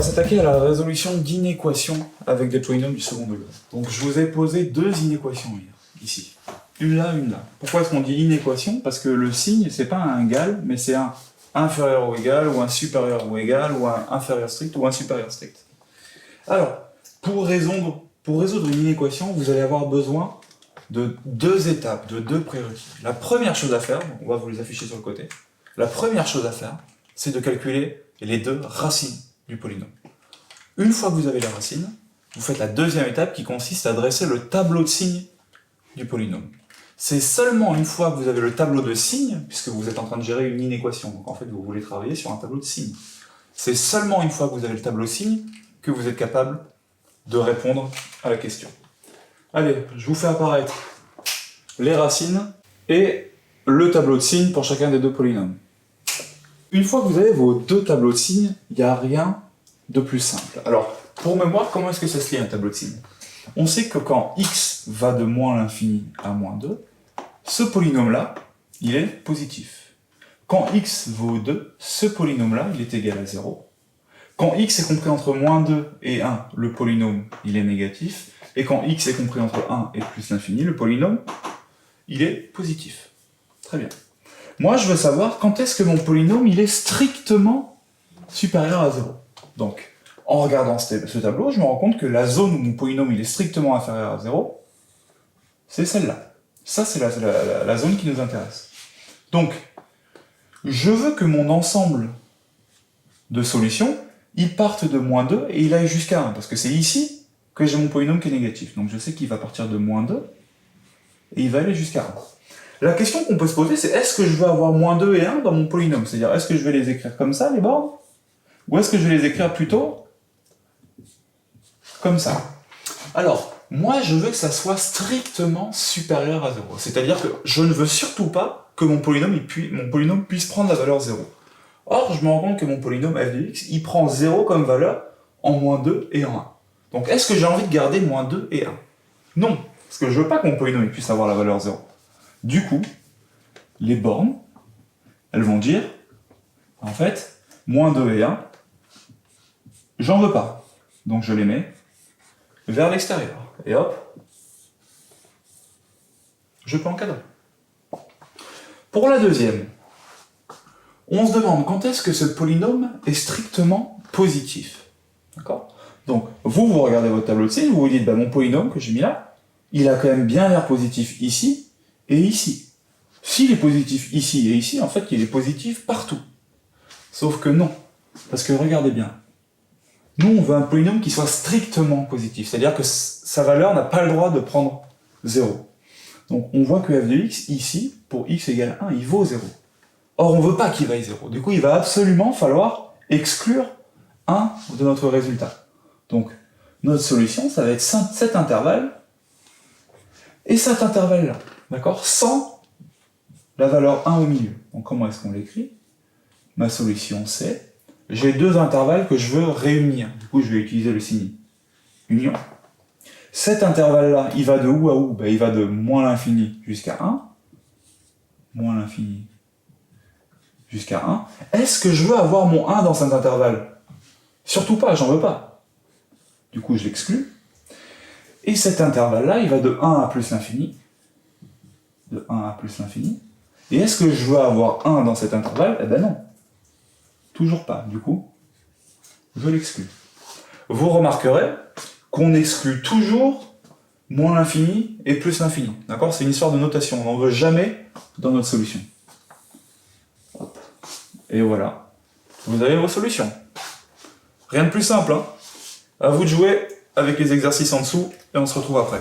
va s'attaquer à la résolution d'inéquations avec des polynômes du second degré. Donc je vous ai posé deux inéquations ici. Une là, une là. Pourquoi est-ce qu'on dit inéquation? Parce que le signe, c'est pas un égal, mais c'est un inférieur ou égal, ou un supérieur ou égal, ou un inférieur strict, ou un supérieur strict. Alors, pour résoudre une inéquation, vous allez avoir besoin de deux étapes, de deux prérequis. La première chose à faire, on va vous les afficher sur le côté, la première chose à faire, c'est de calculer les deux racines du polynôme. Une fois que vous avez la racine, vous faites la deuxième étape qui consiste à dresser le tableau de signes du polynôme. C'est seulement une fois que vous avez le tableau de signes, puisque vous êtes en train de gérer une inéquation, donc en fait vous voulez travailler sur un tableau de signes. C'est seulement une fois que vous avez le tableau de signes que vous êtes capable de répondre à la question. Allez, je vous fais apparaître les racines et le tableau de signes pour chacun des deux polynômes. Une fois que vous avez vos deux tableaux de signes, il n'y a rien de plus simple. Alors, pour mémoire, comment est-ce que ça se lit un tableau de signes? On sait que quand x va de moins l'infini à moins 2, ce polynôme-là, il est positif. Quand x vaut 2, ce polynôme-là, il est égal à 0. Quand x est compris entre moins 2 et 1, le polynôme, il est négatif. Et quand x est compris entre 1 et plus l'infini, le polynôme, il est positif. Très bien. Moi, je veux savoir quand est-ce que mon polynôme, il est strictement supérieur à 0. Donc, en regardant ce tableau, je me rends compte que la zone où mon polynôme, il est strictement inférieur à 0, c'est celle-là. Ça, c'est la zone qui nous intéresse. Donc, je veux que mon ensemble de solutions, il parte de moins 2 et il aille jusqu'à 1, parce que c'est ici que j'ai mon polynôme qui est négatif. Donc je sais qu'il va partir de moins 2 et il va aller jusqu'à 1. La question qu'on peut se poser, c'est est-ce que je veux avoir moins 2 et 1 dans mon polynôme? C'est-à-dire, est-ce que je vais les écrire comme ça, les bornes? Ou est-ce que je vais les écrire plutôt comme ça? Alors, moi, je veux que ça soit strictement supérieur à 0. C'est-à-dire que je ne veux surtout pas que mon polynôme puisse prendre la valeur 0. Or, je me rends compte que mon polynôme f de x, il prend 0 comme valeur en moins 2 et en 1. Donc, est-ce que j'ai envie de garder moins 2 et 1? Non, parce que je veux pas que mon polynôme puisse avoir la valeur 0. Du coup, les bornes, elles vont dire, en fait, moins 2 et 1, j'en veux pas. Donc je les mets vers l'extérieur. Et hop, je peux encadrer. Pour la deuxième, on se demande quand est-ce que ce polynôme est strictement positif. D'accord? Donc, vous regardez votre tableau de signes, vous vous dites, bah, mon polynôme que j'ai mis là, il a quand même bien l'air positif ici et ici. S'il est positif ici et ici, en fait, il est positif partout. Sauf que non. Parce que regardez bien. Nous, on veut un polynôme qui soit strictement positif. C'est-à-dire que sa valeur n'a pas le droit de prendre 0. Donc, on voit que f de x, ici, pour x égale 1, il vaut 0. Or, on ne veut pas qu'il vaille 0. Du coup, il va absolument falloir exclure 1 de notre résultat. Donc, notre solution, ça va être cet intervalle et cet intervalle-là. D'accord? Sans la valeur 1 au milieu. Donc, comment est-ce qu'on l'écrit? Ma solution, c'est... J'ai deux intervalles que je veux réunir. Du coup, je vais utiliser le signe union. Cet intervalle-là, il va de où à où? Ben, il va de moins l'infini jusqu'à 1. Moins l'infini jusqu'à 1. Est-ce que je veux avoir mon 1 dans cet intervalle? Surtout pas, j'en veux pas. Du coup, je l'exclus. Et cet intervalle-là, il va de 1 à plus l'infini. De 1 à plus l'infini. Et est-ce que je veux avoir 1 dans cet intervalle? Eh ben non. Toujours pas. Du coup, je l'exclus. Vous remarquerez qu'on exclut toujours moins l'infini et plus l'infini. D'accord? C'est une histoire de notation. On n'en veut jamais dans notre solution. Hop. Et voilà. Vous avez vos solutions. Rien de plus simple, hein? À vous de jouer avec les exercices en dessous et on se retrouve après.